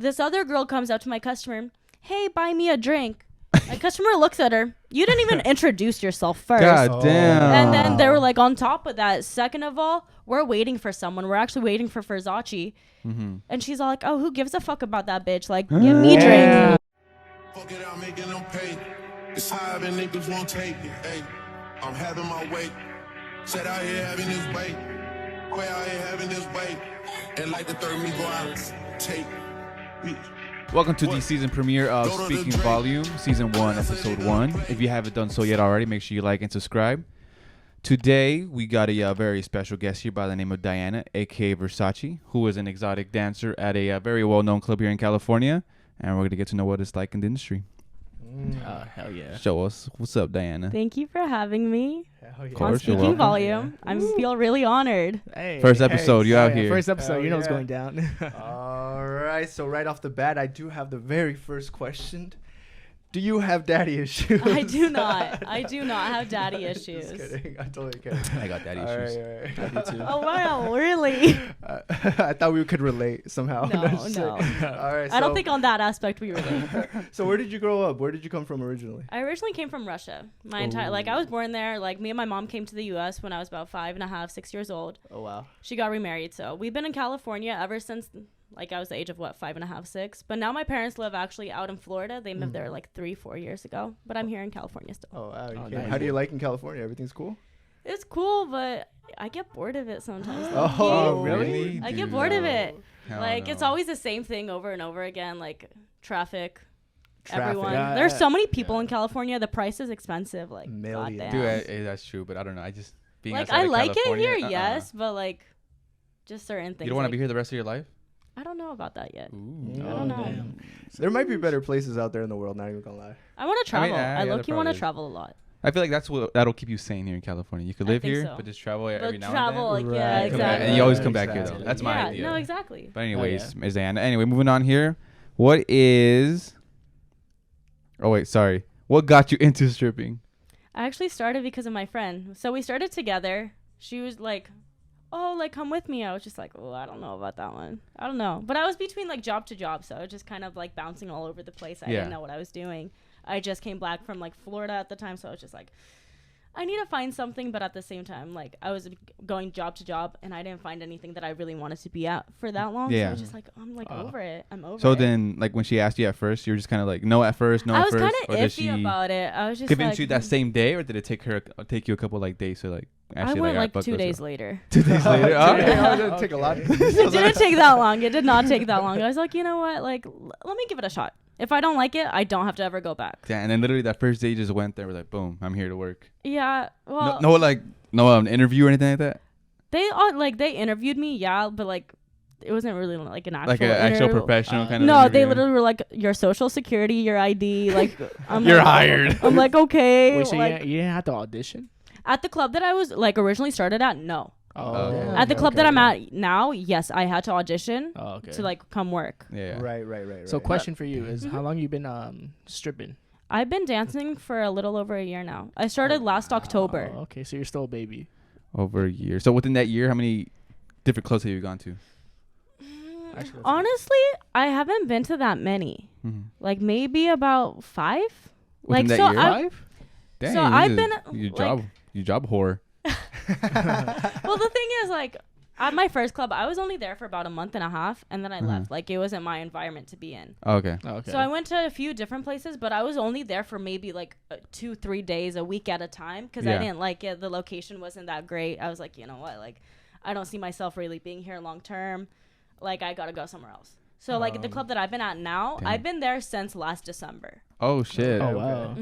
this other girl comes up to my customer. Hey, buy me a drink. My customer looks at her. You didn't even introduce yourself first. God damn. And then they were like, on top of that, second of all, we're waiting for someone. We're actually waiting for Versace. Mm-hmm. And she's all like, oh, who gives a fuck about that bitch? Like, give me drinks. Fuck it out, making them pay. It's high, and niggas won't take it. Hey, I'm having my way. Said out here having this bait. Quay out here having this bait. And like the third me go out, take. Welcome to the season premiere of Speaking Volume, Season 1, Episode 1. If you haven't done so yet already, make sure you like and subscribe. Today, we got a very special guest here by the name of Diana, AKA Versace, who is an exotic dancer at a very well-known club here in California. And we're going to get to know what it's like in the industry. Oh, hell yeah. Show us. What's up, Diana? Thank you for having me Hell yeah. Of course, on you're Speaking welcome. Volume. I feel really honored. Hey, First episode, you out here. First episode, Hell you know what's yeah. going down. All right, so right off the bat, I do have the very first question. Do you have daddy issues? I do not. I do not have daddy Just issues. kidding. I'm totally kidding. I got daddy All issues. right. I do too. Oh, wow. Really? I thought we could relate somehow. No, Just no. kidding. All right. I don't think on that aspect we relate. So where did you grow up? Where did you come from originally? I originally came from Russia. My entire, like, I was born there. Like, me and my mom came to the U.S. when I was about 5.5, 6 years old. Oh, wow. She got remarried. So we've been in California ever since, like, I was the age of, 5.5, 6. But now my parents live actually out in Florida. They moved there, like, 3-4 years ago. But I'm here in California still. Oh, wow. Oh, Okay. nice. How do you like in California? Everything's cool? It's cool, but I get bored of it sometimes. Oh, really? I get bored of it. Hell Like, no. it's always the same thing over and over again. Like, traffic. Everyone. Yeah, There's yeah. so many people in California. The price is expensive. Like, Millions. goddamn. Dude, that's true, but I don't know. I just being Like, outside I of like it California, here, yes, but, like, just certain things. You don't want to like, be here the rest of your life? I don't know about that yet. Ooh. I don't know. Damn. There might be better places out there in the world, not even gonna lie. I want to I mean, travel. I, yeah, there low-key want to probably is. travel a lot. I feel like that'll keep you sane here in California. You could I live think here, so. but just travel every But now travel, and then. like, yeah, Right. Come back- exactly. And you always come back here, though. Exactly. That's my yeah, idea. no, exactly. But anyways, yeah. Ms. Diana. Anyway, moving on here. What is... Oh, wait, sorry. What got you into stripping? I actually started because of my friend. So we started together. She was like, oh, like, come with me. I was just like, oh, I don't know about that one. I don't know. But I was between, like, job to job. So I was just kind of, like, bouncing all over the place. I Yeah. didn't know what I was doing. I just came back from, like, Florida at the time. So I was just like, I need to find something. But at the same time, like, I was going job to job. And I didn't find anything that I really wanted to be at for that long. Yeah. So I was just like, I'm, like, over it. I'm over So it. then, like, when she asked you at first, you were just kind of like, no at first, no I at was first? kind Or of did iffy she about it. I was just give in like, to you that same day, or did it take you a couple, like, days to, like, I actually, went, like, like, 2 days later. 2 days later? Oh, Okay, yeah. it didn't take a lot. It didn't take that long. It did not take that long. I was like, you know what? Like, let me give it a shot. If I don't like it, I don't have to ever go back. Yeah, and then literally that first day you just went there, we're like, boom, I'm here to work. Yeah. Well, No interview or anything like that? they interviewed me, yeah, but like it wasn't really like an actual Like an actual interview. professional kind of No, they interview? literally were like your social security, your ID, like I'm You're like, hired. I'm like, okay. Wait, so like, you didn't have to audition? at the club that I was like originally started at, no. Oh. damn. At the Okay, club okay. that I'm at now, yes, I had to audition Oh, okay. to like come work. Yeah. Right. So question for you is, Mm-hmm. how long you been stripping? I've been dancing for a little over a year now. I started last October. Oh, okay, so you're still a baby. Over a year. So within that year, how many different clubs have you gone to? Actually, that's Honestly, I haven't been to that many. Mm-hmm. Like maybe about 5. Within Like that so year? I Dang, So you I've just- been, you job whore. well, the thing is, like, at my first club, I was only there for about a month and a half, and then I left. Like, it wasn't my environment to be in. Oh, okay. Oh, okay. So I went to a few different places, but I was only there for maybe, like, 2-3 days, a week at a time, because Yeah. I didn't like it. The location wasn't that great. I was like, you know what? Like, I don't see myself really being here long term. Like, I got to go somewhere else. So, like, the club that I've been at now, Damn. I've been there since last December. Oh, shit. Oh, wow.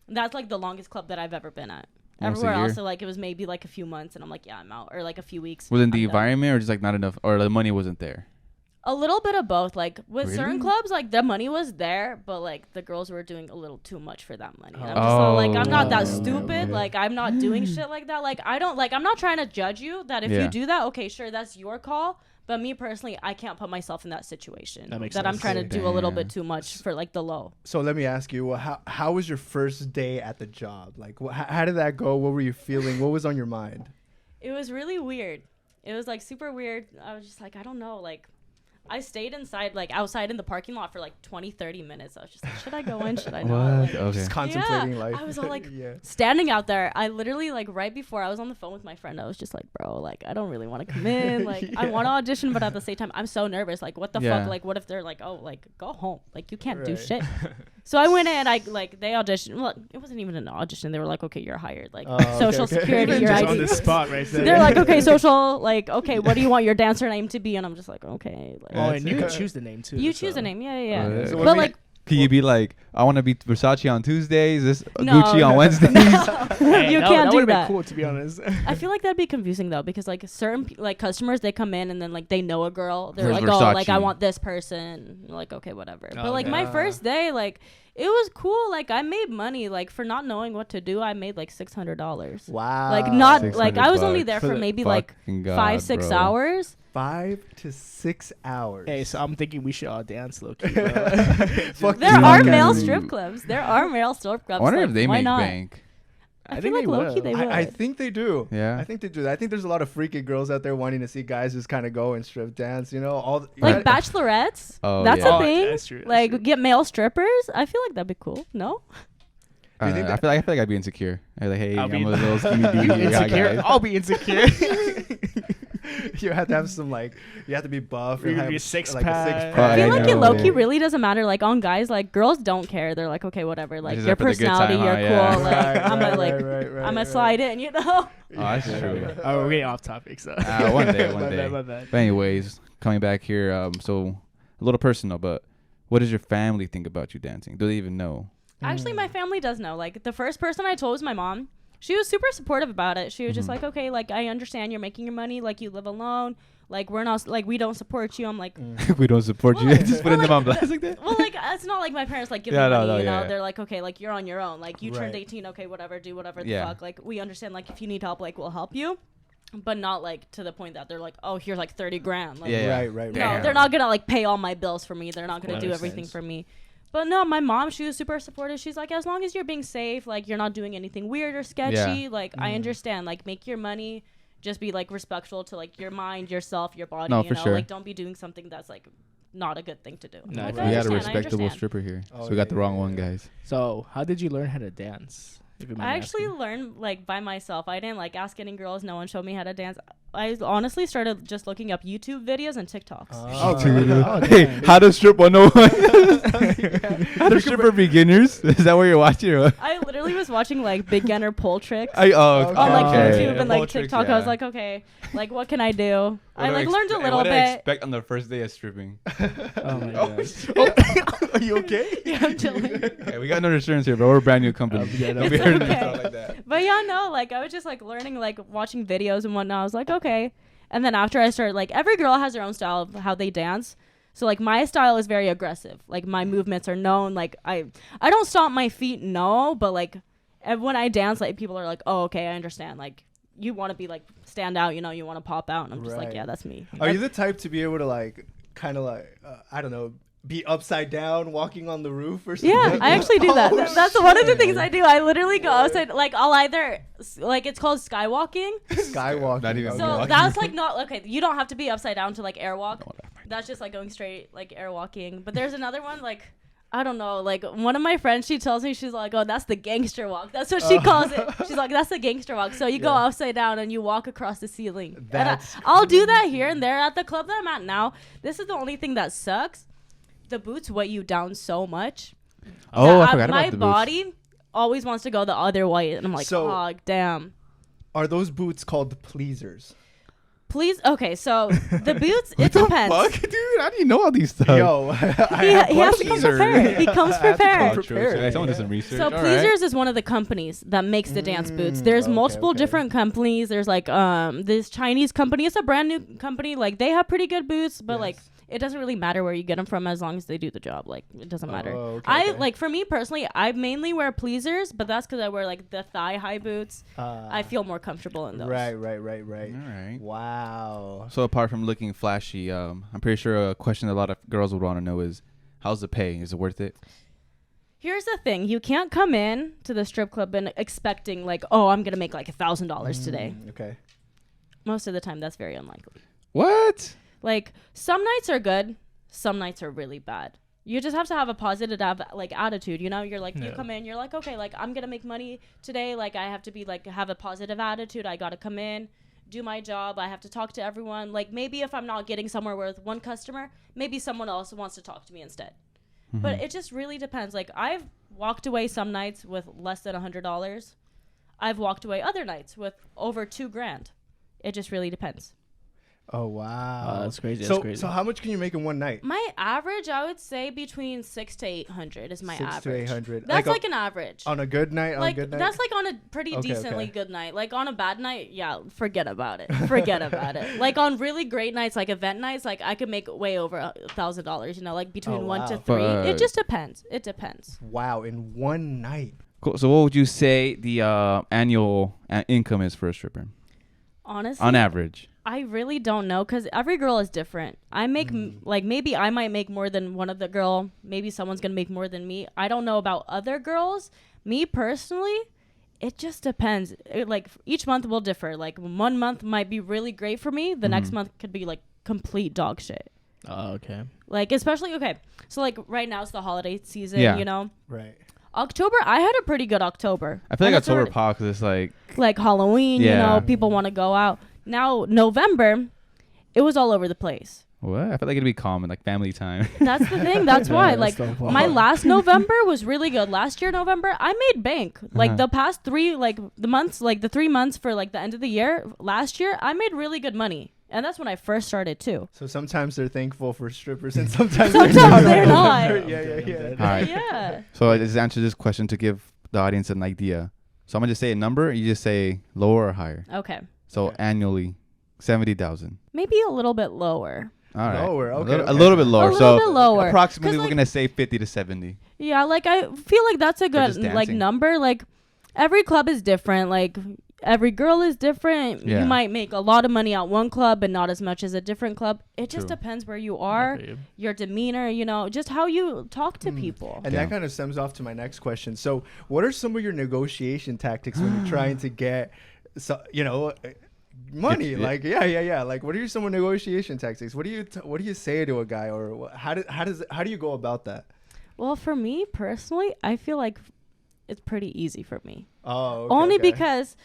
That's, like, the longest club that I've ever been at. Almost a Everywhere year. else, so, like, it was maybe, like, a few months, and I'm like, yeah, I'm out. Or, like, a few weeks. Within the I'm done. environment or just like not enough, or the money wasn't there? A little bit of both. Like, with Really? certain clubs, like, the money was there, but, like, the girls were doing a little too much for that money. And I'm just all, like, I'm not that stupid. Like, I'm not doing shit like that. Like, I don't, like, I'm not trying to judge you that if Yeah. you do that, okay, sure, that's your call. But me personally, I can't put myself in that situation. That makes I'm sense. trying to do a little Damn. bit too much for, like, the low. So let me ask you, how was your first day at the job? Like, how did that go? What were you feeling? What was on your mind? It was really weird. It was, like, super weird. I was just like, I don't know. Like, I stayed inside, like outside in the parking lot for like 20, 30 minutes. I was just like, should I go in? Should I not? Like, Okay. Just contemplating life. I was all like yeah. standing out there. I literally like right before I was on the phone with my friend, I was just like, bro, like I don't really want to come in. Like I want to audition, but at the same time, I'm so nervous. Like what the fuck? Like what if they're like, oh, like go home. Like you can't do shit. So I went in. They auditioned. Well, it wasn't even an audition. They were like, okay, you're hired. Like social security, your Just ID. on the spot right there. They're like, okay, social. Like okay, what do you want your dancer name to be? And I'm just like, okay. Like, Oh, and you can choose the name too. you choose a name. Yeah. Right. So But like. Can you be like, I want to be Versace on Tuesdays, this No, Gucci on no. Wednesdays? Hey, You that can't do would've been that. cool, to be honest. I feel like that'd be confusing though, because like certain like customers, they come in and then like they know a girl. They're Where's like, oh, like I Versace? want this person. You're like, okay, whatever. Oh, But like my first day, like it was cool. Like I made money. Like for not knowing what to do, I made like $600. Wow. Like not like I was only $600 there for for the maybe like Fucking God, 5-6 bro. hours. 5 to 6 hours. Hey, so I'm thinking we should all dance, low key. Fuck There you, are Academy. male strip clubs. There are male strip clubs. I wonder like, if they why make not? bank. I I feel think like they low key will. they would. I think they do. Yeah. I think they do. I think there's a lot of freaky girls out there wanting to see guys just kind of go and strip dance. You know, like bachelorettes. Oh, That's yeah. a thing. That's true. Like get male strippers. I feel like that'd be cool. No. I think feel like I'd be insecure. I'd be like, hey, I'll I'm be a little skinny dude. You Yeah, insecure? guys. I'll be insecure. you have to have some like you have to be buff. You're you gonna have be a six like pack. a six Oh, pack. I feel I like it know. low key really doesn't matter. Like on guys, like girls don't care. They're like, okay, whatever. Like Just your there for the good personality, time, you're huh? cool. Yeah. Like I'm gonna like I'm gonna slide in, you know. Oh, that's true. Oh, we're getting off topic, so. One day, My one day. bad, my bad. But anyways, coming back here, so a little personal, but what does your family think about you dancing? Do they even know? Actually, my family does know. Like the first person I told was my mom. She was super supportive about it. She was just like, okay, like I understand you're making your money. Like you live alone. Like we're not like we don't support you. I'm like, We don't support you. Well, Just put in well, them on like, blast like that. well, like it's not like my parents like give Yeah, me no, money. no, You know, yeah. they're like, okay, like you're on your own. Like you turned Right. 18. Okay, whatever, do whatever the Yeah. fuck. Like we understand. Like if you need help, like we'll help you. But not like to the point that they're like, oh, here's like 30 grand. Like, Yeah. Right. no, Damn. they're not gonna like pay all my bills for me. They're not gonna That do makes everything sense. for me. But no, my mom, she was super supportive. She's like, as long as you're being safe, like you're not doing anything weird or sketchy, like I understand. Like make your money, just be like respectful to like your mind, yourself, your body. No, you for know, sure. like don't be doing something that's like not a good thing to do. No, Like, we I We got a understand, I respectable understand. stripper here, Oh, so we got the yeah, wrong yeah, one, yeah. guys. So, how did you learn how to dance? If you mind I actually asking? learned like by myself. I didn't like ask any girls. No one showed me how to dance. I honestly started just looking up YouTube videos and TikToks. Oh, really? Oh, Hey, damn. how to strip 101. How to strip for beginners? Is that what you're watching? Or what? I literally was watching like beginner pole tricks. Oh, Okay. on like okay. YouTube and Pole like tricks, TikTok. I was yeah. like, okay, like what can I do? What I do like learned a expect- little what do I bit. expect on the first day of stripping? Oh my god. Are you okay? Yeah, I'm chilling. Hey, we got no insurance here, bro. We're a brand new company. Yeah, Don't be it's hurting okay. yourself like that. But yeah, no, like I was just like learning, like watching videos and whatnot. I was like, okay. And then after I started, like every girl has their own style of how they dance. So like my style is very aggressive. Like my movements are known. Like I don't stomp my feet, no, but like when I dance, like people are like, oh, okay, I understand. Like you want to be like stand out, you know, you want to pop out, and I'm just like, Right. yeah, that's me. Are you the type to be able to like kind of like I don't know, be upside down walking on the roof or something? Yeah, I actually do that. Oh, That's one of the shit. things I do. I literally go outside. Like I'll either like it's called skywalking. Skywalking. Not even okay. So walking. that's like not okay. You don't have to be upside down to like airwalk. That's just like going straight like airwalking. But there's another one like I don't know. Like one of my friends, she tells me she's like, oh, that's the gangster walk. That's what she calls it. She's like, that's the gangster walk. So you go Yeah. upside down and you walk across the ceiling. And That's I'll do that here and there at the club that I'm at now. This is the only thing that sucks. The boots weigh you down so much. Oh, I that forgot my about the boots. body always wants to go the other way, and I'm like, So- oh damn. Are those boots called pleasers? Please, okay. So the boots, it depends. Fuck, dude, how do you know all these stuff? Yo, I have He has to come questions. prepared. He comes I have to come prepared. Oh, true. prepared. So someone did some research. So All right. Pleasers is one of the companies that makes the dance boots. There's okay, multiple okay. different companies. There's like this Chinese company. It's a brand new company. Like they have pretty good boots, but like Yes. it doesn't really matter where you get them from as long as they do the job. Like it doesn't matter. Oh, okay, I okay. like for me personally, I mainly wear Pleasers, but that's because I wear like the thigh high boots. I feel more comfortable in those. Right. All right. Wow. So apart from looking flashy, I'm pretty sure a question a lot of girls would want to know is, how's the pay? Is it worth it? Here's the thing: you can't come in to the strip club and expecting like, oh, I'm gonna make like $1,000 today. Okay. Most of the time, that's very unlikely. What? Like some nights are good, some nights are really bad. You just have to have a positive like attitude, you know? You're like, you come in, you're like, okay, like I'm gonna make money today. Like I have to be like have a positive attitude. I gotta come in, do my job. I have to talk to everyone. Like maybe if I'm not getting somewhere with one customer, maybe someone else wants to talk to me instead. But it just really depends. Like I've walked away some nights with less than $100. I've walked away other nights with over $2,000. It just really depends. Oh wow, That's crazy. So That's crazy. so how much can you make in one night? My average, I would say between 600 to 800 is my 600 to average. 800. That's Like like an average. On a good night. Like on a good night. that's like on a pretty Okay, decently okay. good night. Like on a bad night, yeah, forget about it. Forget about it. Like on really great nights, like event nights, like I could make way over $1,000. You know, like between Oh, 1 to wow. 3. But- It just depends. It depends. Wow, in one night. Cool. So what would you say the annual income is for a stripper Honestly, on average? I really don't know because every girl is different. I make like maybe I might make more than one of the girl. Maybe someone's gonna make more than me. I don't know about other girls. Me personally, it just depends. Like each month will differ. Like 1 month might be really great for me. The next month could be like complete dog shit. Oh, okay. Like especially okay. So like right now it's the holiday season. Yeah. You know, Right. October. I had a pretty good October. I feel And like it's October already- pop because it's like Halloween. You Yeah. know, people want to go out. Now November, it was all over the place. what? I feel like it'd be calm and like family time. That's the thing. That's Yeah, why. that's Like the point. my last November was really good. Last year November, I made bank. Like Uh-huh. the past 3 like the months, like the 3 months for like the end of the year last year, I made really good money. And that's when I first started too. So sometimes they're thankful for strippers, and sometimes Sometimes they're not. Yeah. All right. Yeah. So I just answer this question to give the audience an idea. So I'm gonna just say a number. You just say lower or higher. Okay. So Okay. annually, 70,000. Maybe a little bit lower. All right. Lower, A okay, little, okay. a little bit lower. A little so bit lower. approximately, 'Cause, we're like- gonna say 50 to 70. Yeah, like I feel like that's a just good like dancing. number. Like every club is different. Like every girl is different. Yeah. You might make a lot of money at one club but not as much as a different club. It just True. depends where you are, your demeanor, you know, just how you talk to people. And Yeah. that kind of stems off to my next question. So, what are some of your negotiation tactics when you're trying to get, money? Yeah. Like, yeah. Like, what are some negotiation tactics? What do you say to a guy, or how do you go about that? Well, for me personally, I feel like it's pretty easy for me. Oh, Only because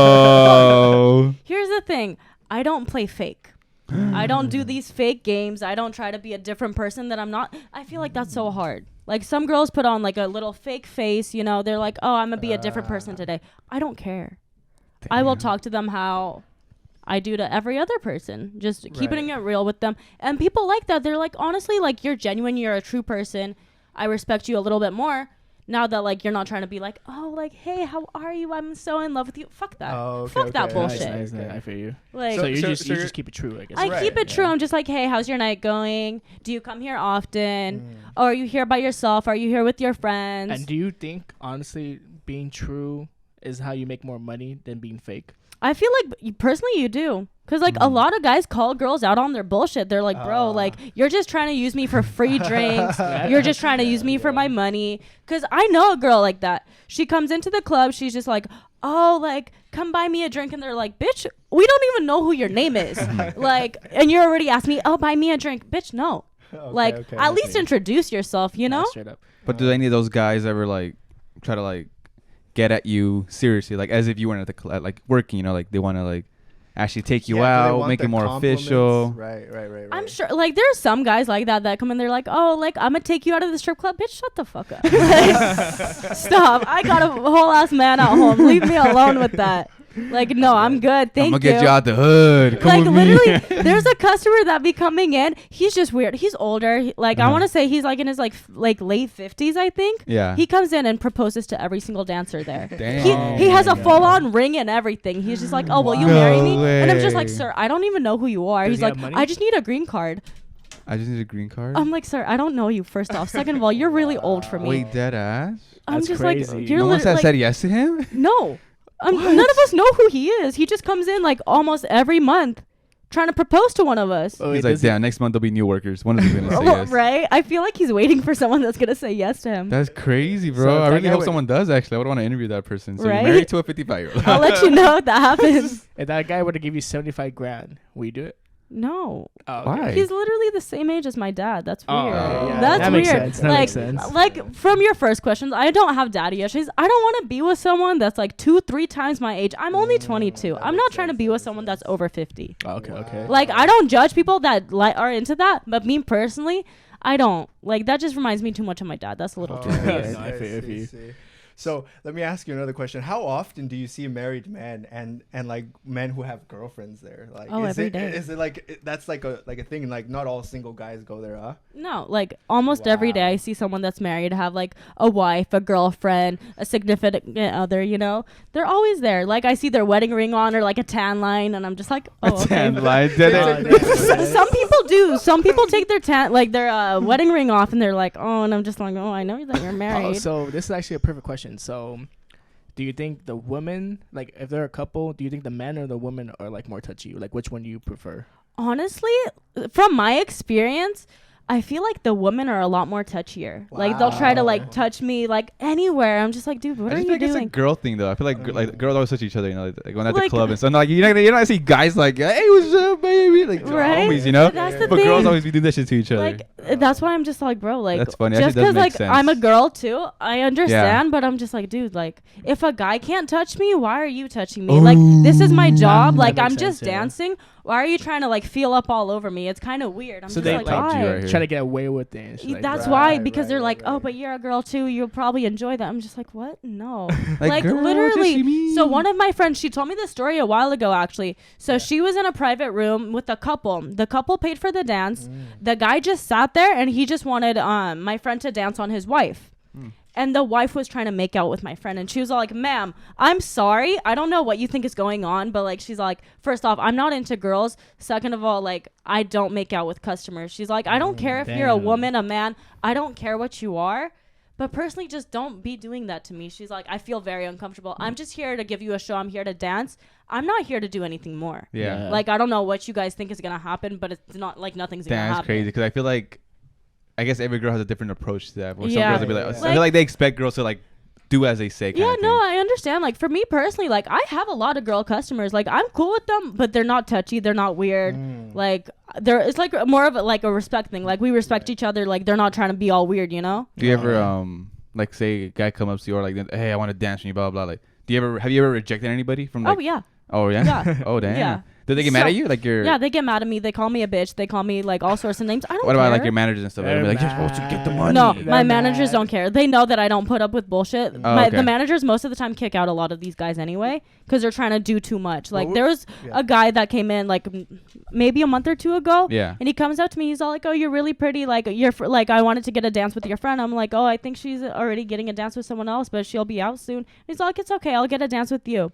Whoa. here's the thing. I don't play fake. I don't do these fake games. I don't try to be a different person that I'm not. I feel like that's so hard. Like some girls put on like a little fake face, you know, they're like, "Oh, I'm going to be a different person today." I don't care. I will talk to them how I do to every other person. Just keeping it real with them. And people like that. They're like, honestly, like you're genuine, you're a true person. I respect you a little bit more. Now that like you're not trying to be like, oh, like, hey, how are you? I'm so in love with you. Fuck that. Oh, okay, Fuck that okay. bullshit. Nice. I feel you. Like, So, you so just you're- keep it true, I guess. I Right, keep it true. yeah. I'm just like, hey, how's your night going? Do you come here often? Or are you here by yourself? Are you here with your friends? And do you think, honestly, being true is how you make more money than being fake? I feel like personally you do. Because like a lot of guys call girls out on their bullshit. They're like, bro, like you're just trying to use me for free drinks. You're just trying to use me for my money. Because I know a girl like that. She comes into the club. She's just like, oh, like come buy me a drink. And they're like, bitch, we don't even know who your name is. Like, and you're already asking me, oh, buy me a drink. Bitch, no. Like okay, at I least see. introduce yourself, you know? Straight up. But do any of those guys ever like try to like get at you seriously, like as if you weren't at the like working, you know, like they want to like actually take you Yeah, do they out, want make the it more compliments? official? Right. I'm sure, like, there's some guys like that come in, they're like, oh, like, I'm gonna take you out of the strip club. Bitch, shut the fuck up. Like, stop. I got a whole ass man at home. Leave me alone with that. Like, no, I'm good. Thank I'm you. gonna get you out the hood. Come Like, with me. literally, there's a customer that be coming in. He's just weird. He's older. I want to say he's like in his like late 50s, I think. Yeah. He comes in and proposes to every single dancer there. Damn. He has a full-on ring and everything. He's just like, oh, will you marry me? No And I'm just like, way. sir, I don't even know who you are. Does He's he like, have money? I just need a green card. I just need a green card. I'm like, sir, I don't know you, first off. Second of all, you're really old for me. Wait, dead ass. I'm That's just crazy. like, you're No one literally said yes to him. no. None of us know who he is. He just comes in like almost every month trying to propose to one of us. Oh, He's wait, like, damn, next month there'll be new workers. One of them gonna say yes. Right? I feel like he's waiting for someone that's going to say yes to him. That's crazy, bro. So I that really guy hope would- someone does. Actually, I would want to interview that person. So Right? you're married to a 55-year-old. I'll let you know if that happens. If that guy were to give you 75 grand, will you do it? No. Oh, okay. Why? He's literally the same age as my dad. That's Oh, weird. okay, yeah. That's That weird. makes sense. That like, makes sense. like from your first questions, I don't have daddy issues. I don't want to be with someone that's like 2-3 times my age. I'm only 22. I'm not trying to be with someone that's over 50. Okay, okay. Like, I don't judge people that are into that, but me personally, I don't. Like, that just reminds me too much of my dad. That's a little too weird. No, I feel you. So let me ask you another question. How often do you see married men and like men who have girlfriends there? Like, Every day. Is it like that's like a thing? Like, not all single guys go there, huh? No, like almost every day I see someone that's married have like a wife, a girlfriend, a significant other, you know? They're always there. Like, I see their wedding ring on or like a tan line, and I'm just like, oh, okay. Tan line. Some people do. Some people take their wedding ring off and they're like, oh, and I'm just like, oh, I know that you're married. Oh, so this is actually a perfect question. So, do you think the women, like, if they're a couple, do you think the men or the women are like more touchy? Like, which one do you prefer? Honestly, from my experience, I feel like the women are a lot more touchier. Like, they'll try to like touch me like anywhere. I'm just like, dude, what I are just you think it's a doing? girl thing though. I feel like girls always touch each other, you know, like going at the Like- club and stuff. Like you're not see guys like, hey, what's up, baby? Like Right? homies, you know. That's the But thing. girls always be doing that shit to each other. Like, that's why I'm just like, bro, like, That's funny. just Actually, does because make like I'm a sense. girl too, I understand, but I'm just like, dude, like, if a guy can't touch me, why are you touching me? Like, this is my job. Like, makes I'm sense, just yeah. dancing. Why are you trying to like feel up all over me? It's kind of weird. I'm So just they like, like why? you right here. Try to get away with it. And shit like That's that. why, Right, because right, they're right, like, oh, right. but you're a girl too. You'll probably enjoy that. I'm just like, what? No. Like, girl, just literally. see me. So one of my friends, she told me this story a while ago, actually. So she was in a private room with a couple. The couple paid for the dance. The guy just sat there and he just wanted my friend to dance on his wife. And the wife was trying to make out with my friend. And she was all like, ma'am, I'm sorry. I don't know what you think is going on. But, like, she's like, first off, I'm not into girls. Second of all, like, I don't make out with customers. She's like, I don't care if you're a damn. woman, a man. I don't care what you are. But personally, just don't be doing that to me. She's like, I feel very uncomfortable. I'm just here to give you a show. I'm here to dance. I'm not here to do anything more. yeah. Like, I don't know what you guys think is going to happen. But it's not like nothing's going to That's happen. crazy because I feel like I guess every girl has a different approach to that. Or some Yeah. girls will be like, Yeah. I feel like they expect girls to like do as they say. Yeah, Kind of no, thing. I understand. Like, for me personally, like, I have a lot of girl customers. Like, I'm cool with them, but they're not touchy. They're not weird. Like, it's like more of a respect thing. Like, we respect each other. Like, they're not trying to be all weird, you know? Do you ever like say a guy come up to you or like, hey, I want to dance with you, blah blah blah. Like, have you ever rejected anybody from like? Oh, yeah. Oh yeah. Yeah. Oh damn. Yeah. Did they get mad So- at you? Like your? Yeah, they get mad at me. They call me a bitch. They call me, like, all sorts of names. I don't What about care. like your managers and stuff? They'll be like, you're supposed to get the money. No, They're my managers mad. don't care. They know that I don't put up with bullshit. Oh, okay. The managers most of the time kick out a lot of these guys anyway because they're trying to do too much. Like, Well, there was yeah. a guy that came in like maybe a month or two ago. Yeah. And he comes out to me. He's all like, "Oh, you're really pretty. Like, like, I wanted to get a dance with your friend." I'm like, "Oh, I think she's already getting a dance with someone else, but she'll be out soon." And he's all like, "It's okay. I'll get a dance with you."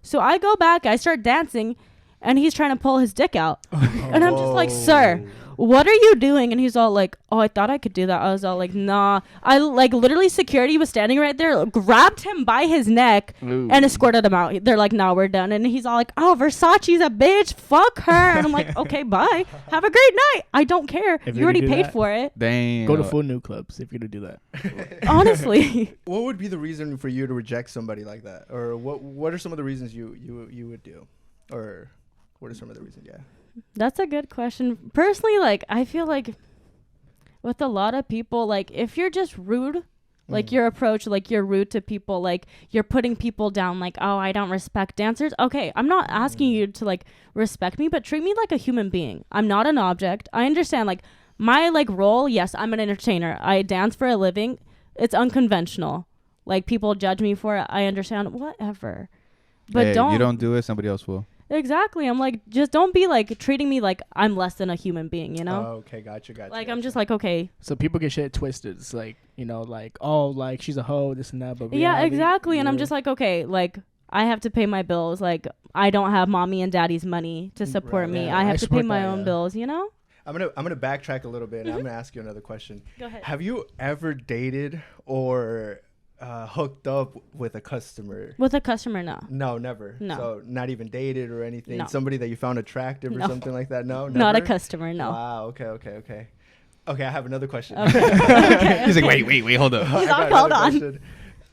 So I go back. I start dancing. And he's trying to pull his dick out. And I'm just like, sir, what are you doing? And he's all like, oh, I thought I could do that. I was all like, nah. I like literally security was standing right there, grabbed him by his neck and escorted him out. They're like, nah, we're done. And he's all like, oh, Versace's a bitch. Fuck her. And I'm like, okay, bye. Have a great night. I don't care. If You you already could do paid that- for it. Dang. Go to full new clubs if you're to do that. Honestly. What would be the reason for you to reject somebody like that, or what are some of the reasons you would do, or what are some of the reasons? Yeah. That's a good question. Personally, like, I feel like with a lot of people, like, if you're just rude, like your approach, like you're rude to people, like you're putting people down, like, oh, I don't respect dancers. Okay, I'm not asking you to like respect me, but treat me like a human being. I'm not an object. I understand, like, my like role, yes, I'm an entertainer. I dance for a living. It's unconventional. Like, people judge me for it. I understand, whatever. But Hey, don't you don't do it, somebody else will. Exactly. I'm like, just don't be like treating me like I'm less than a human being, you know? Oh, okay, gotcha. Like, I'm just like, okay. So people get shit twisted. It's like, you know, like, oh, like she's a hoe, this and that. But Yeah, reality, exactly. And I'm you're- just like, okay, like, I have to pay my bills. Like, I don't have mommy and daddy's money to support Right, me. yeah, I I have to pay support my that, own yeah. bills, you know? I'm gonna backtrack a little bit, and I'm gonna ask you another question. Go ahead. Have you ever dated or hooked up with a customer? With a customer, no. No, never. No. So not even dated or anything. No. Somebody that you found attractive or No. something like that. No, Not a never? customer, no. Wow. Okay. Okay, I have another question. Okay. He's like, wait, hold up. I He's got like, another hold on. question.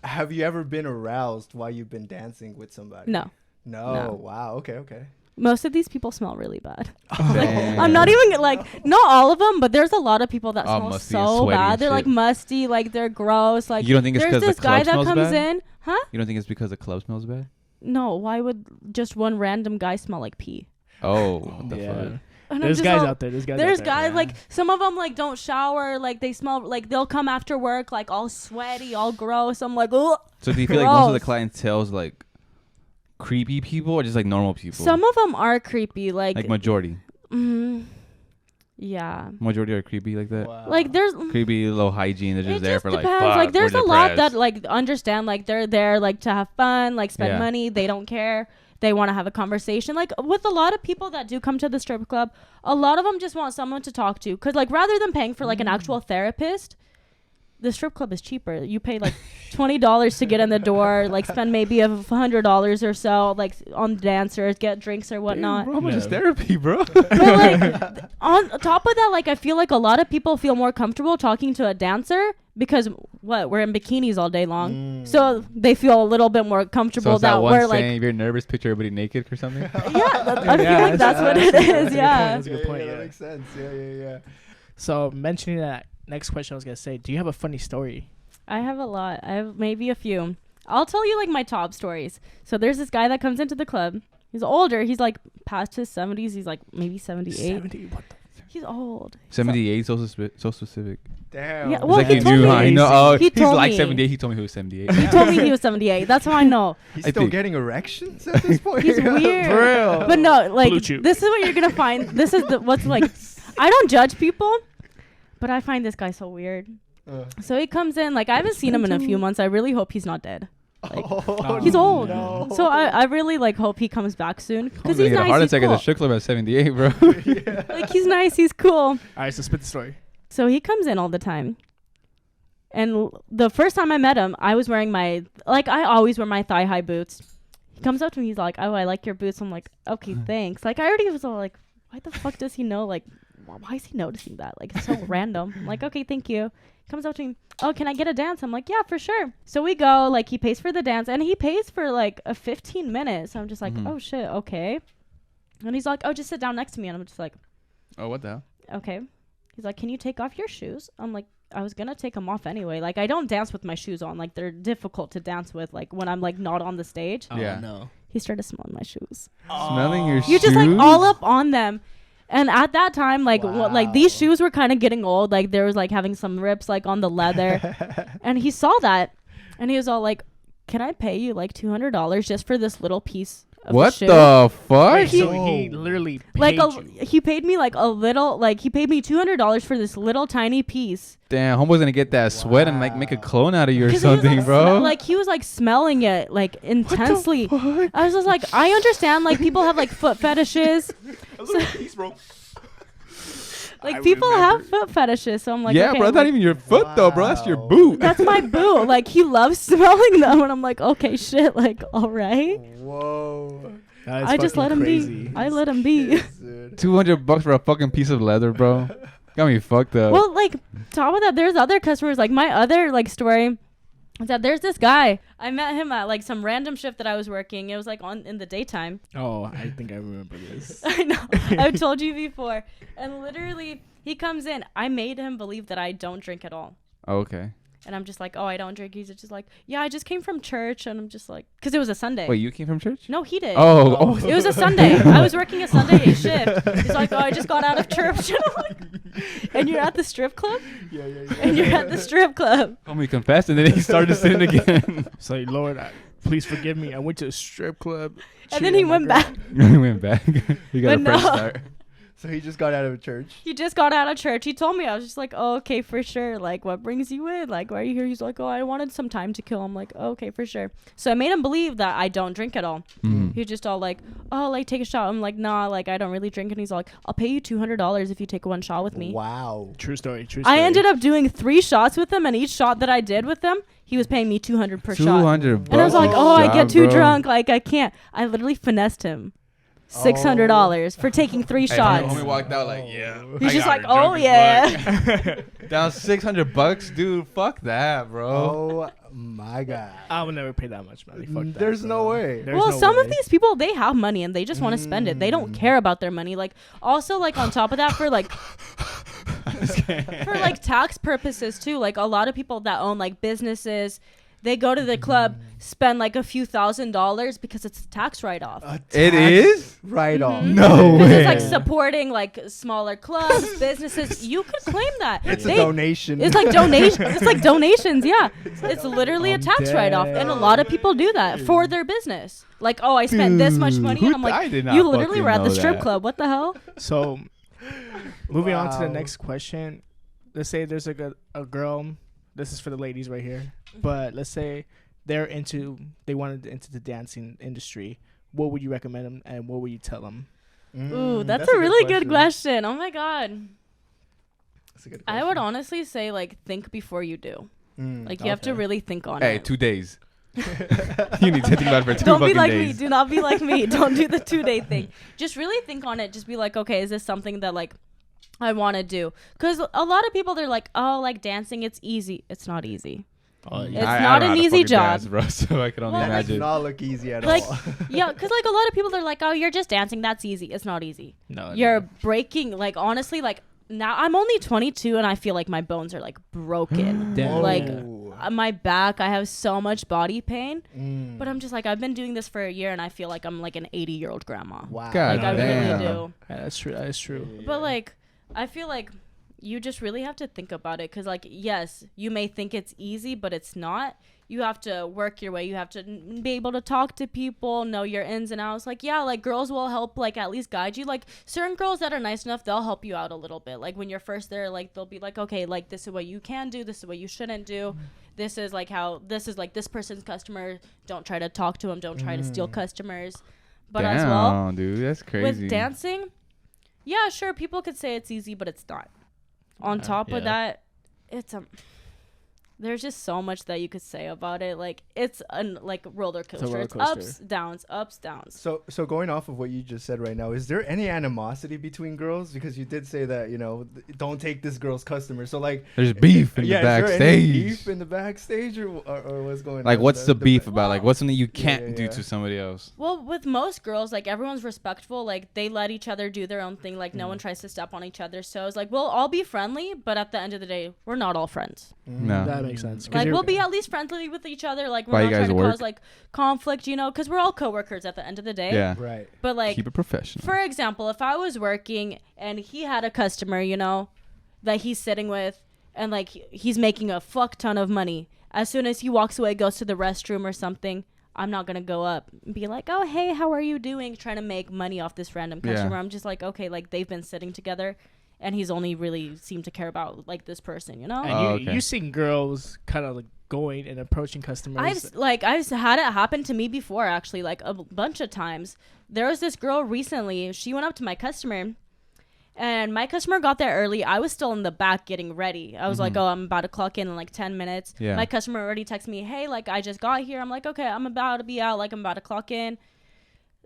Have you ever been aroused while you've been dancing with somebody? No. No. No. Wow. Okay. Most of these people smell really bad. Damn. I'm not even like, not all of them, but there's a lot of people that Oh, smell musty and so sweaty bad. and They're like shit. musty, like they're gross. Like You don't think it's there's because the this guy club that smells comes bad? in, huh? You don't think it's because the club smells bad? No, why would just one random guy smell like pee? Oh, what the Yeah. fuck? And I'm There's just guys all- out there. There's guys. There's out there, guys yeah. like some of them like don't shower, like they smell like they'll come after work like all sweaty, all gross. I'm like, oh. So do you feel like most of the Gross. clientele's like creepy people or just like normal people? Some of them are creepy, like majority. yeah. Majority are creepy like that. Wow. Like there's Creepy, low hygiene. They're just it there just for depends. like. Fuck, Like there's we're a lot that depressed. like understand like they're there like to have fun, like spend Yeah. money. They don't care. They want to have a conversation. Like with a lot of people that do come to the strip club, a lot of them just want someone to talk to. Cause like rather than paying for like an actual therapist, the strip club is cheaper. You pay like $20 to get in the door, like spend maybe $100 or so, like on dancers, get drinks or whatnot. Damn, bro, how much is Yeah. therapy, bro? But like on top of that, like I feel like a lot of people feel more comfortable talking to a dancer because we're in bikinis all day long, so they feel a little bit more So comfortable it's that that one we're saying, like, if you're nervous, picture everybody naked or something. I feel Yeah, like that's what it is. Yeah. That's a good point. That Yeah. makes sense. Yeah. So mentioning that, next question I was gonna say, do you have a funny story? I have a lot. I have maybe a few. I'll tell you like my top stories. So there's this guy that comes into the club. He's older. He's like past his 70s. He's like maybe 78. 70, what the He's old. 78, so specific. Damn. Yeah, It's well, like he you told knew, me. huh? I know. Oh, He he's told like me. 78. He told me he was 78. He told me he was 78. That's how I know. He's I still think- getting erections at this point. He's weird. For real. But no, like Blue chew. this is what you're gonna find. This is the what's like. I don't judge people, but I find this guy so weird. So he comes in, like I haven't seen him in a few months. I really hope he's not dead. Like, he's old. No. So I really like hope he comes back soon I'm because gonna he's get a nice. heart He's attack at the cool. strip club at 78, bro. Like he's nice. He's cool. All right, so spit the story. So he comes in all the time. And the first time I met him, I was wearing I always wear my thigh-high boots. He comes up to me, he's like, oh, I like your boots. I'm like, okay, thanks. Like, I already was all like, why the fuck does he know? Like, why is he noticing that? Like, it's so random. I'm like, okay, thank you. Comes up to me, oh, can I get a dance? I'm like, yeah, for sure. So we go, like, he pays for the dance, and he pays for, like, a 15 minutes. I'm just like, oh, shit, okay. And he's like, oh, just sit down next to me. And I'm just like, Oh, what the hell? okay. He's like, can you take off your shoes? I'm like, I was gonna take them off anyway. Like, I don't dance with my shoes on. Like, they're difficult to dance with, like, when I'm, like, not on the stage. Oh, Yeah. no. He started smelling my shoes. Smelling your shoes? You just, like, all up on them. And at that time, like, like these Wow. shoes were kind of getting old. Like, there was, like, having some rips, like, on the leather. And he saw that. And he was all like, can I pay you, like, $200 just for this little piece of What shoe? the fuck? Wait, so Whoa. he literally paid Like, you. he paid me, like, a little, like, he paid me $200 for this little tiny piece. Damn, homeboy's gonna get that sweat and like make a clone out of you or 'Cause he was, something, like, bro. like he was like smelling it like intensely. I was just like, I understand like people have like foot fetishes. Like people have foot fetishes, so I'm like, yeah, okay, bro, that's like, not even your foot though, bro. That's your Wow. boot. that's my boo. Like he loves smelling them, and I'm like, okay, shit, like all right. Whoa. That is I just let fucking him crazy. be. I let him be. Dude. $200 for a fucking piece of leather, bro. Got me fucked up. Well, like top of that, there's other customers. Like my other like story is that there's this guy. I met him at like some random shift that I was working. It was like in the daytime. Oh, I think I remember this. I know. I've told you before. And literally, he comes in. I made him believe that I don't drink at all. Oh, okay. And I'm just like, oh, I don't drink. He's just like, yeah, I just came from church. And I'm just like, because it was a Sunday. Wait, you came from church? No, he did. Oh, It was a Sunday. I was working a Sunday shift. He's like, oh, I just got out of church. And I'm like, and you're at the strip club? Yeah. And you're at the strip club. Homie confessed and then he started sinning again. So, Lord, please forgive me. I went to a strip club. And then cheated he on my went girl. back. He went back. He got But a fresh no. start. So he just got out of church. He just got out of church. He told me. I was just like, oh, okay, for sure. Like, what brings you in? Like, why are you here? He's like, oh, I wanted some time to kill. I'm like, oh, okay, for sure. So I made him believe that I don't drink at all. Mhm. He was just all like, oh, like, take a shot. I'm like, nah, like, I don't really drink. And he's like, I'll pay you $200 if you take one shot with me. Wow. True story. True story. I ended up doing 3 shots with him, and each shot that I did with him, he was paying me $200 per shot. $200. And I was like, oh, I get too bro. drunk. Like, I can't. I literally finessed him. $600 for taking 3 shots. Homie walked out like, yeah. He's I just got like, her oh drunk as yeah. fuck. Down $600, dude. Fuck that, bro. Oh my god. I would never pay that much money. Fuck that, There's bro. no way. There's Well, no some of way. these people, they have money and they just want to spend it. They don't care about their money. Like, also, like, on top of that, for like tax purposes too, like a lot of people that own like businesses, they go to the club, spend like a few $1,000s because it's a tax write-off. It is? Right off. No Because way. it's like supporting like smaller clubs, businesses. You could claim that. It's a donation. It's like donation. It's like donations. Yeah, it's literally a I'm tax write-off, and a lot of people do that for their business. Like, oh, I spent this much money, and I'm I like, did not you literally fucking were at the know strip that. club. What the hell? So, moving on to the Wow. next question. Let's say there's a girl. This is for the ladies right here. But let's say they wanted into the dancing industry. What would you recommend them, and what would you tell them? Ooh, that's a really good question. Oh my god. That's a good I question. would honestly say like think before you do. Like you have to okay. really think on Hey, it. 2 days. You need to think about it for 2 Don't fucking be like days. me. Do not be like me. Don't do the 2-day thing. Just really think on it. Just be like, okay, is this something that like I want to do? Because a lot of people, they're like, oh, like dancing, it's easy. It's not easy. Oh, It's I not don't know an how to easy fucking job. dance, bro, so I can only Well, like, imagine. Does not look easy at Like, all. yeah, because like a lot of people, they're like, oh, you're just dancing. That's easy. It's not easy. No, You're breaking, like, honestly, like, now I'm only 22 and I feel like my bones are like broken. Damn. Like, Oh. my back, I have so much body pain. Mm. But I'm just like, I've been doing this for a year and I feel like I'm like an 80-year-old grandma. Wow. God Like, I damn. really do. Yeah, that's true. That is true. But like, I feel like you just really have to think about it. Because like, yes, you may think it's easy, but it's not. You have to work your way. You have to be able to talk to people, know your ins and outs. Like, yeah, like girls will help, like at least guide you. Like certain girls that are nice enough, they'll help you out a little bit. Like when you're first there, like they'll be like, okay, like this is what you can do. This is what you shouldn't do. This is like how, this is like this person's customer. Don't try to talk to them. Don't try to steal customers. But Damn, as well, dude, that's crazy. with dancing, yeah, sure, people could say it's easy, but it's not. On top yeah. of that, it's there's just so much that you could say about it. Like it's like roller coaster. roller It's coaster. ups, downs. So going off of what you just said right now, is there any animosity between girls? Because you did say that, you know, don't take this girl's customer. So like, There's beef in yeah, the is there any backstage. beef in the backstage, or what's going on? Like, what's the beef about? Like, what's something you Yeah, can't yeah, do yeah. to somebody else? Well, with most girls, like everyone's respectful. Like they let each other do their own thing. Like no one tries to step on each other's toes. Like we'll all be friendly, but at the end of the day, we're not all friends. No. That makes sense. 'Cause Like you're- we'll be at least friendly with each other. Like Why we're you not guys trying to work? cause like conflict, you know, because we're all coworkers at the end of the day. Yeah. Right. But like, Keep it professional. for example, if I was working and he had a customer, you know, that he's sitting with, and like he's making a fuck ton of money, as soon as he walks away, goes to the restroom or something, I'm not gonna go up and be like, oh hey, how are you doing, trying to make money off this random Yeah. customer. I'm just like, okay, like they've been sitting together and he's only really seemed to care about like this person, you know. And Oh, you okay. you seen girls kind of like going and approaching customers. I've had it happen to me before, actually, like a bunch of times. There was this girl recently, she went up to my customer and my customer got there early. I was still in the back getting ready. I was like, oh, I'm about to clock in like 10 minutes. Yeah. My customer already texted me, hey, like I just got here. I'm like, okay, I'm about to be out, like I'm about to clock in.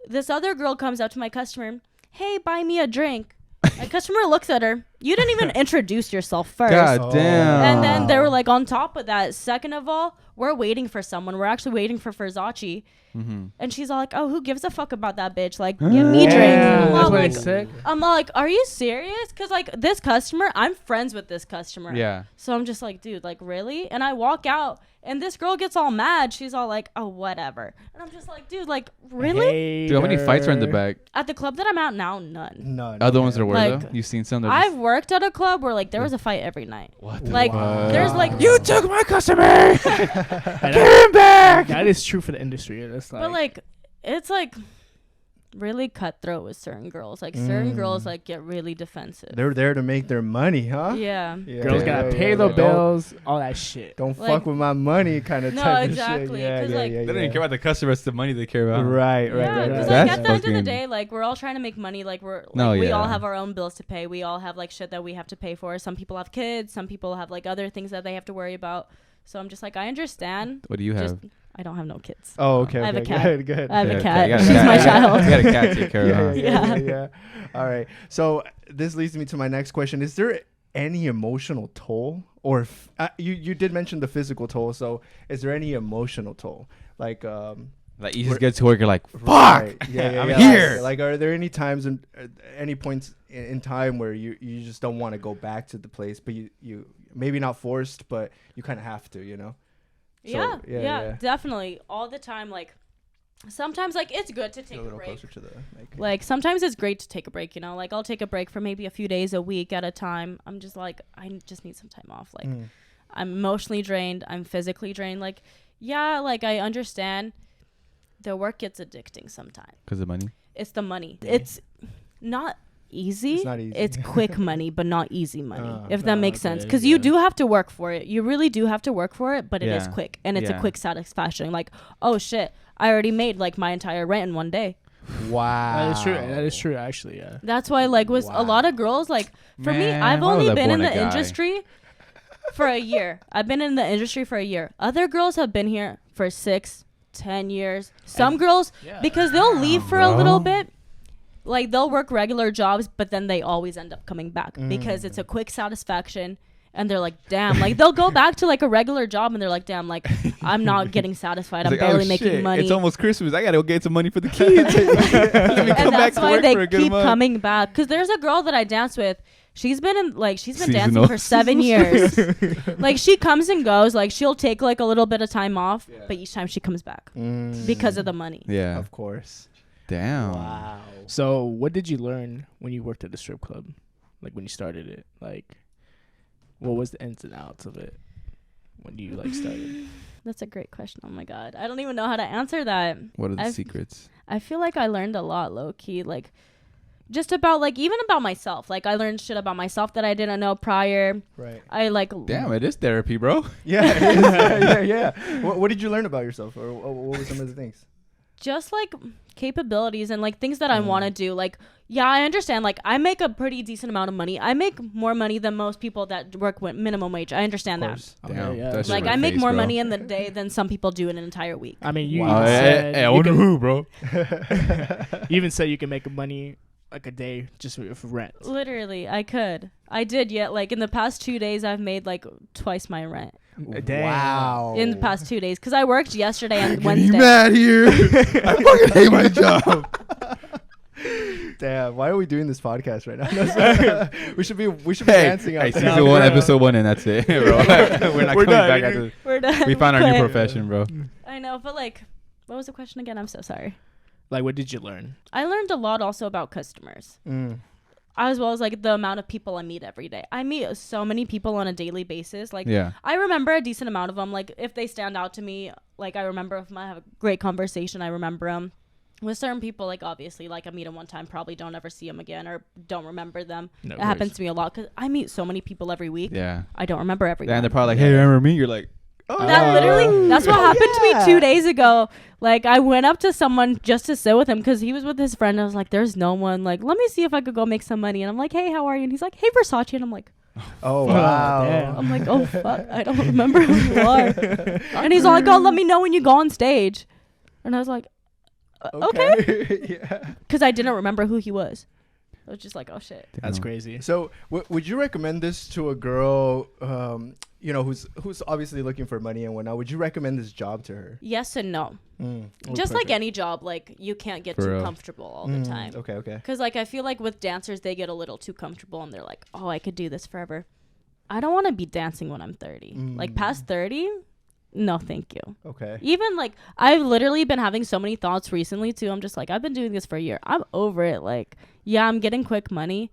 This other girl comes up to my customer, hey, buy me a drink. My customer looks at her. You didn't even introduce yourself first. God damn. And then they were like, on top of that, second of all, we're waiting for someone. We're actually waiting for Versace. And she's all like, oh, who gives a fuck about that bitch? Like, give me drinks. And I'm that's all what like, they said. are you serious? Because, like, this customer, I'm friends with this customer. Yeah. So I'm just like, dude, like, really? And I walk out, and this girl gets all mad. She's all like, oh, whatever. And I'm just like, dude, like, really? Dude, how many fights are in the Hater. back? At the club that I'm at now, none. No. Other ones that were Like, though? You've seen some? that I've worked at a club where, like, there was a fight every night. What? Like, there's, like, You took my customer. And Get him back. that is true for the industry. It's like, but, like, it's, like, really cutthroat with certain girls. Like, certain girls, like, get really defensive. They're there to make their money, huh? Yeah. Yeah, girls yeah, gotta yeah, pay yeah. the bills, all that shit. Don't Like- fuck with my money, kind of No, type exactly, of shit. Yeah, 'cause, yeah, like- yeah, They don't yeah. even care about the customer. It's the money they care about. Right, Yeah, right, because right. like That's at the end of the fucking- day, like we're all trying to make money. Like we're like, No, we yeah. all have our own bills to pay. We all have like shit that we have to pay for. Some people have kids. Some people have like other things that they have to worry about. So I'm just like, I understand. What do you Just have? I don't have no kids. Oh, okay. I have a okay, cat. Good. I have Yeah, a cat. you got a She's cat. my child. You got a cat to take care of. Yeah, Huh? yeah. All right. So this leads me to my next question. Is there any emotional toll, or you did mention the physical toll? So is there any emotional toll, like Like you just get to work, you're like, fuck, right, yeah, I'm yeah, here. Like, are there any times and any points in time where you just don't want to go back to the place, but you maybe not forced, but you kind of have to, you know? So, yeah, definitely. All the time, like, sometimes, like, it's good to Get take a a little break. closer to the mic. Like, sometimes it's great to take a break, you know? Like, I'll take a break for maybe a few days, a week at a time. I'm just like, I just need some time off. Like, I'm emotionally drained. I'm physically drained. Like, yeah, like, I understand the work gets addicting sometimes. Because of money? It's the money. It's not easy. It's not easy. It's quick money, but not easy money, if that Oh, makes sense. okay, Because you do have to work for it. You really do have to work for it, but it is Yeah. quick. And it's a Yeah. quick satisfaction. Like, oh, shit, I already made, like, my entire rent in one day. Wow. That is true. That is true, actually, yeah. That's why, like, with a lot of girls, like, for me, Man, I've why was only I been in born a the guy? industry for a year. I've been in the industry for a year. Other girls have been here for 6-10 years. Some girls, because they'll leave for a little bit. Like, they'll work regular jobs, but then they always end up coming back because it's a quick satisfaction. And they're like, damn. Like, they'll go back to, like, a regular job, and they're like, damn, like, I'm not getting satisfied. I'm It's like, barely oh, making shit, money. It's almost Christmas. I got to go get some money for the kids. Let me come And back that's to why work they for a good keep month. coming back. Because there's a girl that I dance with. She's been dancing Seasonal. for 7 years. Like, she comes and goes. Like, she'll take, like, a little bit of time off, but each time she comes back because of the money. Yeah. Of course. Damn. Wow. So, what did you learn when you worked at the strip club? Like, when you started it? Like, what was the ins and outs of it when you, like, started? That's a great question. Oh, my God. I don't even know how to answer that. What are the secrets? I feel like I learned a lot, low-key. Like, just about, like, even about myself. Like, I learned shit about myself that I didn't know prior. Right. I, like... Damn, it is therapy, bro. Yeah. It is. Yeah. What did you learn about yourself, or what were some of the things? Just, like, capabilities and, like, things that I want to do. Like, yeah, I understand. Like, I make a pretty decent amount of money. I make more money than most people that work with minimum wage. I understand that. Damn. yeah. That shit Like, in my I make face, more bro. money in the day than some people do in an entire week. I mean, you Wow. even said Hey, I you wonder can- who, bro. you even said you can make money like a day just for rent. Literally, I could. I did, yet. Like, in the past 2 days, I've made, like, twice my rent. Damn. Wow. In the past 2 days. Because I worked yesterday and Getting Wednesday. mad here. I fucking hate my job. Damn. Why are we doing this podcast right now? we should be dancing out Hey, there. season 1, episode 1, and that's it, bro. We're not coming back after this. We're done. We found our new Quit. profession, bro. I know, but, like, what was the question again? I'm so sorry. Like, what did you learn? I learned a lot also about customers. As well as, like, the amount of people I meet every day. I meet so many people on a daily basis. Like, Yeah. I remember a decent amount of them. Like, if they stand out to me, like, I remember if I have a great conversation, I remember them. With certain people, like, obviously, like, I meet them one time, probably don't ever see them again or don't remember them. No It happens to me a lot because I meet so many people every week. Yeah. I don't remember everyone. And they're probably like, hey, remember me? You're like, oh. That literally, that's what happened to yeah. me 2 days ago. Like, I went up to someone just to sit with him because he was with his friend. I was like, there's no one. Like, let me see if I could go make some money. And I'm like, hey, how are you? And he's like, hey, Versace. And I'm like, Oh, Fuck, wow. damn. I'm like, oh, fuck. I don't remember who you are. And he's all like, oh, let me know when you go on stage. And I was like, okay. Yeah. Because I didn't remember who he was. I was just like, oh, shit. That's crazy. So, would you recommend this to a girl, who's obviously looking for money and whatnot? Would you recommend this job to her? Yes and no. Oh, Just like perfect. any job, like, you can't get For too real. comfortable all the time. Okay. Because, like, I feel like with dancers, they get a little too comfortable and they're like, oh, I could do this forever. I don't want to be dancing when I'm 30. Like, past 30, no, thank you. Okay. Even, like, I've literally been having so many thoughts recently, too. I'm just like, I've been doing this for a year. I'm over it. Like, yeah, I'm getting quick money,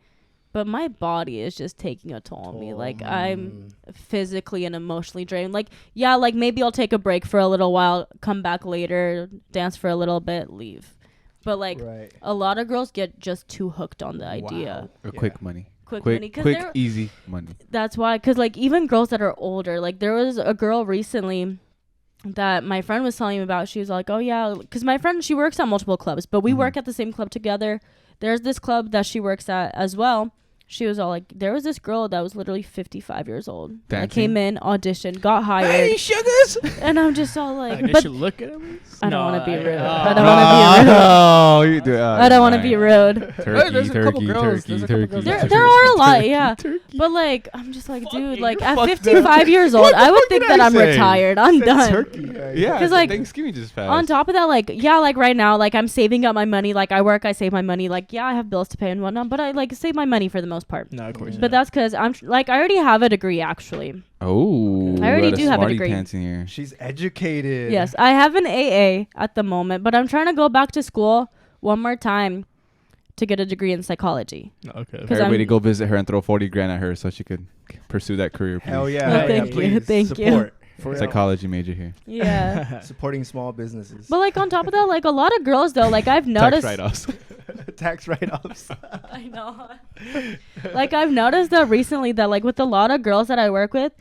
but my body is just taking a toll on me. Like, I'm physically and emotionally drained. Like, yeah, like, maybe I'll take a break for a little while, come back later, dance for a little bit, leave. But, like, Right. a lot of girls get just too hooked on the idea. Or Yeah. quick money. Quick money. 'Cause Quick, they're- easy money. That's why, because, like, even girls that are older, like, there was a girl recently that my friend was telling me about. She was like, oh, yeah, because my friend, she works at multiple clubs, but we work at the same club together. There's this club that she works at as well. she was all like, there was this girl that was literally 55 years old that Dancing? came in, auditioned, got hired. Hey, sugars! And I'm just all like, They but should look at him. I don't want to be rude. Oh. I don't want to be rude. Oh, you do. I don't want to be rude. Turkey, There's a couple turkey, girls. turkey, There's a couple turkey. girls There, that there are a lot, yeah. But like, I'm just like, dude, like at 55 years old, I would think that I'm retired. I'm done. Turkey. Yeah, 'Cause, like, Thanksgiving just passed. On top of that, like, yeah, like right now, like I'm saving up my money. Like I work, I save my money. Like, yeah, I have bills to pay and whatnot, but I like save my money for the most part. No, of course. But that's because I'm like, I already have a degree actually. Oh, I already got do have a smarty degree. pants in here. She's educated. Yes, I have an AA at the moment, but I'm trying to go back to school one more time to get a degree in psychology. Okay. 'Cause Everybody I'm- go visit her and throw 40 grand at her so she could pursue that career. Please. Hell yeah. Oh, hell thank yeah, you, please. thank you. Support. For real. Psychology major here. Yeah. Supporting small businesses. But like on top of that, like a lot of girls though, like I've noticed. Tax write-offs. Tax write-offs. I know. Like I've noticed that recently that like with a lot of girls that I work with,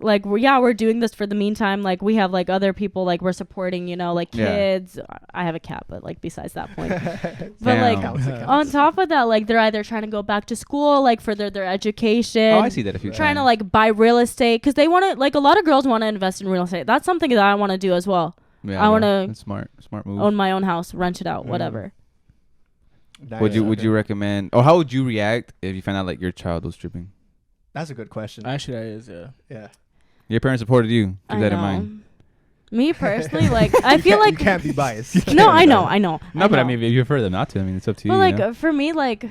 like we're doing this for the meantime. Like we have like other people like we're supporting, you know, like Yeah. kids. I have a cat, but like besides that point. But Damn. like Counts, it counts. on top of that, like they're either trying to go back to school, like further their education. Oh, I see that a few Trying to times. like buy real estate because they want to like a lot of girls want to invest in real estate. That's something that I want to do as well. Yeah, I wanna That's smart move. Own my own house, rent it out, whatever. Would you Nice, would okay. you recommend, or how would you react if you found out like your child was stripping? That's a good question. Actually, that is, yeah. Yeah. Your parents supported you. Keep I that in know. mind. Me personally, like I feel You like can't be biased. no, I know. No, but I know. mean, if you prefer them not to, I mean, it's up to you. But you like know? for me, like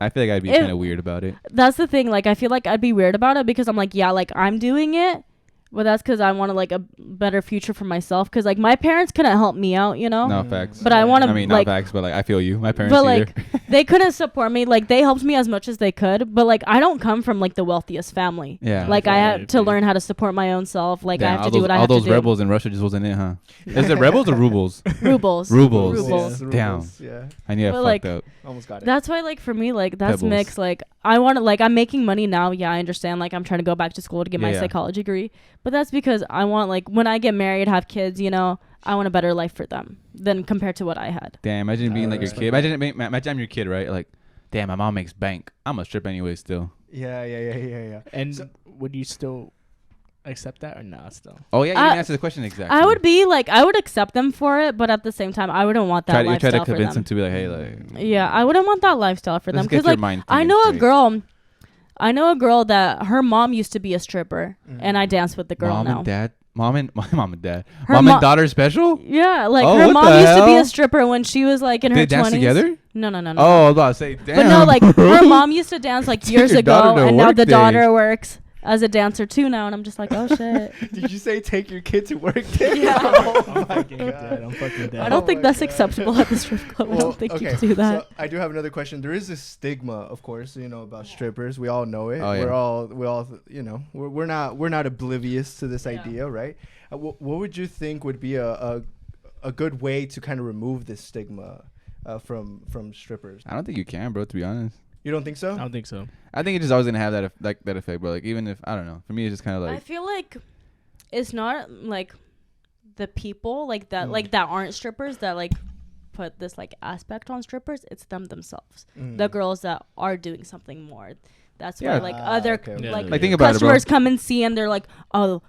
I feel like I'd be if- kind of weird about it. that's the thing. Like I feel like I'd be weird about it because I'm like, yeah, like I'm doing it, but that's because I want like a better future for myself. Because like my parents couldn't help me out, you know. No facts. But I want to I mean, like, not facts, but like I feel you. My parents but either. like they couldn't support me. Like they helped me as much as they could, but like I don't come from like the wealthiest family. Yeah. Like I had to Right. learn how to support my own self. Like I Damn, have to all do those, what I all have those to do. rebels in Russia just wasn't it, huh? Is it rebels or rubles? Rubles. Rubles. Rubles. Yes, Damn. rubles, yeah. I knew I But, fucked like, up. Almost got it. That's why, like, for me, like, that's Pebbles. mixed. Like, I want to, like, I'm making money now. Yeah, I understand. Like, I'm trying to go back to school to get my Yeah. psychology degree. But that's because I want, like, when I get married, have kids, you know, I want a better life for them than compared to what I had. Damn, imagine being like your respect kid. that. Imagine I'm your kid, right? Like, damn, my mom makes bank. I'm a strip anyway still. Yeah. And So- would you still accept that or not still? Oh, yeah, you didn't answer the question exactly. I would be, like, I would accept them for it, but at the same time, I wouldn't want that You lifestyle try to for convince them them. to be like, hey, like. Yeah, I wouldn't want that lifestyle for them. Let's Because, get your like, mind I thinking know a straight. girl. I know a girl that her mom used to be a stripper, and I dance with the girl Mom now. and dad. Mom and my mom and dad. Her Mom mo- and daughter special? Yeah, like Oh, her what mom the used to be hell? a stripper when she was like in They her 20s. dance together? No. Oh, I was about to say, damn. But no, like her mom used to dance like Take years your daughter ago, to and now work the day. daughter works as a dancer too now, and I'm just like, oh shit. Did you say take your kid to work day? Yeah. Oh I'm my fucking God. dead. I'm fucking dead. I don't Oh think my that's God. acceptable at the strip club. I don't think you can do that. So I do have another question. There is a stigma, of course, you know, about strippers. We all know it. Oh, yeah. We all, you know, we're not oblivious to this Yeah. idea, right? What would you think would be a good way to kind of remove this stigma from strippers? I don't think you can, bro, to be honest. You don't think so? I don't think so. I think it's just always going to have that that effect, bro. Like, even if, I don't know. For me, it's just kind of I like, feel like it's not like the people like that, like that aren't strippers that like put this like aspect on strippers. It's them themselves, the girls that are doing something more. That's why Yeah. like other okay. Yeah. like Like, think about it, bro. customers come and see and they're like, oh,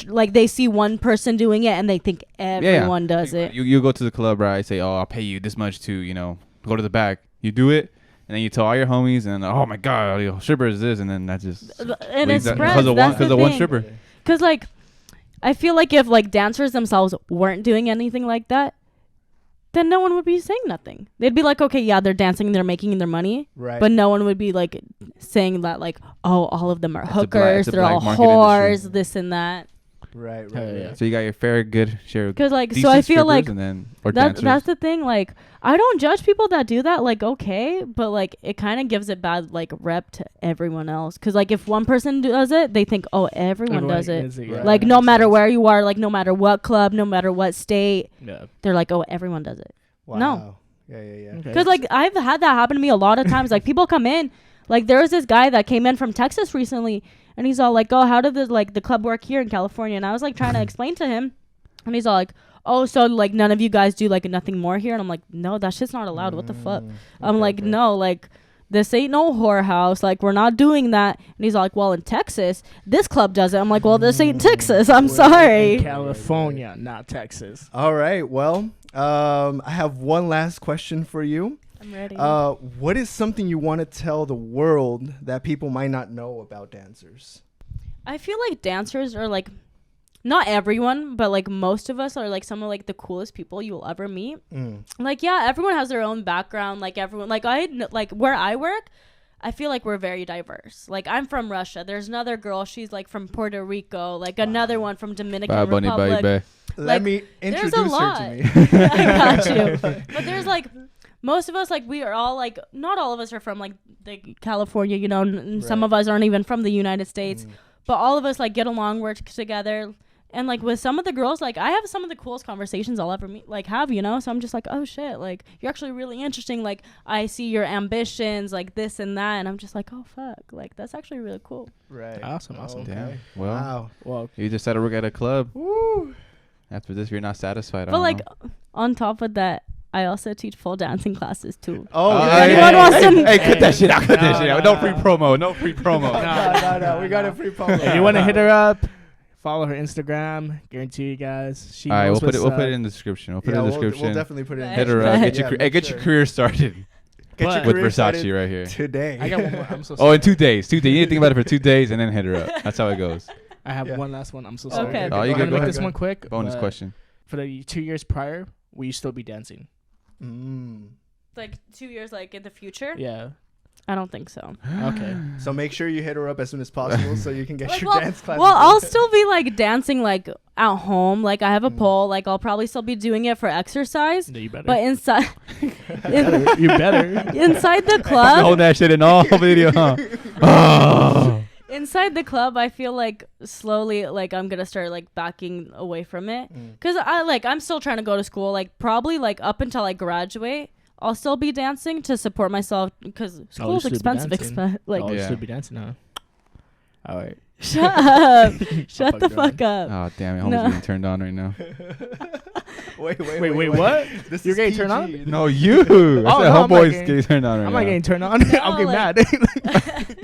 like they see one person doing it and they think everyone does it. You go to the club, right? Say, oh, I'll pay you this much to, you know, go to the back. You do it, and then you tell all your homies, and oh my god, you know, stripper is this, and then that just And it leads that- spreads. because of That's the one thing. stripper. Because like, I feel like if like dancers themselves weren't doing anything like that, then no one would be saying nothing. They'd be like, okay, yeah, they're dancing, they're making their money, Right. but no one would be like saying that like, oh, all of them are It's a black- hookers, it's a they're all black market whores, industry. this and that. right. Hell Right. yeah. right. So you got your fair good share of Because like, so decent I feel strippers like and then, or that's dancers. the thing. Like, I don't judge people that do that. Like, okay, but like, it kind of gives it bad like rep to everyone else. Because like, if one person does it, they think, oh, everyone does it. yeah, Right. Like, that no makes matter sense. where you are, like, no matter what club, no matter what state, Yeah. they're like, oh, everyone does it. Wow. No. Yeah. Okay. Because like, I've had that happen to me a lot of times. Like, people come in, like, there was this guy that came in from Texas recently, and he's all like, oh, how did the club work here in California? And I was like trying to explain to him, and he's all like, oh, so like none of you guys do like nothing more here? And I'm like, no, that shit's not allowed. What the fuck? I'm like, no, like this ain't no whorehouse. Like, we're not doing that. And he's like, well, in Texas, this club does it. I'm like, well, this ain't Texas. I'm sorry. In California, not Texas. All right. Well, I have one last question for you. I'm ready. What is something you want to tell the world that people might not know about dancers? I feel like dancers are like, not everyone, but like most of us are like some of like the coolest people you will ever meet. Like, yeah, everyone has their own background. Like everyone, like like where I work, I feel like we're very diverse. Like, I'm from Russia. There's another girl. She's like from Puerto Rico. Like another one from Dominican Republic. Baby. Let Like, me introduce there's a her lot. to me. I got you. But there's like, most of us, like, we are all like, not all of us are from like the California, you know, and some Right. of us aren't even from the United States. But all of us like get along, work together. And like with some of the girls, like I have some of the coolest conversations I'll ever meet, like have, you know? So I'm just like, oh shit, like you're actually really interesting. Like I see your ambitions, like this and that. And I'm just like, oh fuck, like that's actually really cool. Right. Awesome. Okay. Damn. Well, Wow. Well, you just had to work at a club. Woo. After this, you're not satisfied. But like on top of that, I also teach full dancing classes too. Oh, If anyone wants to- Hey, cut that shit out. Cut that shit out. No no. free promo. No free promo. No. We got a free promo. if you want to hit her up, follow her Instagram. Guarantee you guys. She All right, knows we'll what's put it up. in the description. We'll put Yeah, it in the we'll description. definitely put it in. Hit Hit her up. up. Get Get your career started Get But- your with career started Versace right here. today. I got one more. I'm so Oh, sorry. in 2 days. 2 days. You need to think about it for 2 days and then hit her up. That's how it goes. I have Yeah. one last one. I'm so Okay. sorry. Okay. Oh, you I'm good? gonna Go make ahead. this one quick. Bonus but question. For the 2 years prior, will you still be dancing? Like 2 years, like in the future. Yeah. I don't think so. Okay. So make sure you hit her up as soon as possible so you can get Like, your well, dance class. well, I'll still be like dancing like at home. Like I have a pole. Like I'll probably still be doing it for exercise. No, you better. But inside, you better. inside the Hold club, that shit in all video, huh? Oh. inside the club, I feel like slowly, like I'm gonna start like backing away from it, cause I'm still trying to go to school. Like probably like up until I graduate, I'll still be dancing to support myself because school's still be expensive. dancing? Like, Oh, you Yeah. should be dancing, huh? All right. shut up, shut the fuck fuck up. Oh, damn it. Homie's No. getting turned on right now. Wait, Wait, what? This You're is getting turned on? PG. No, you. I said no, I'm not homeboy's getting- getting turned on right I'm now. not getting turned on. No, I'm getting like- mad.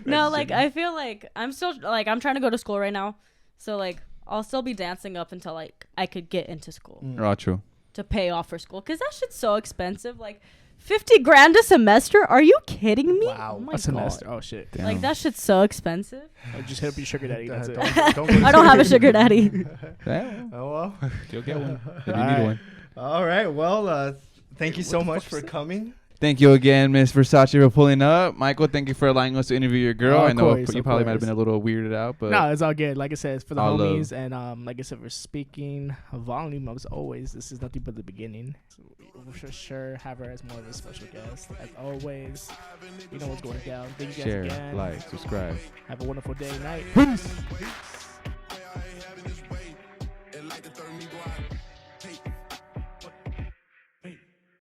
No, like I feel like I'm still like I'm trying to go to school right now, so like I'll still be dancing up until like I could get into school Oh, true. to pay off for school, cause that shit's so expensive. Like 50 grand a semester? Are you kidding me? Wow. Oh my A semester. God. Oh shit. Damn. Like that shit's so expensive. Oh, just hit up your sugar daddy. That's it. I don't have a sugar daddy. Damn. Oh well. You'll get one. If you All need right. one. All right. Well, thank you so much for coming. Thank you again, Miss Versace, for pulling up. Michael, thank you for allowing us to interview your girl. Oh, I of know course, you of probably might have course. been a little weirded out, but No, it's all good. Like I said, it's for the All love. homies, and like I said, we're speaking volume as always. This is nothing but the beginning. So we'll for sure have her as more of a special guest. As always, you know what's going down. Thank you guys share, again. like, subscribe. Have a wonderful day, night. Peace.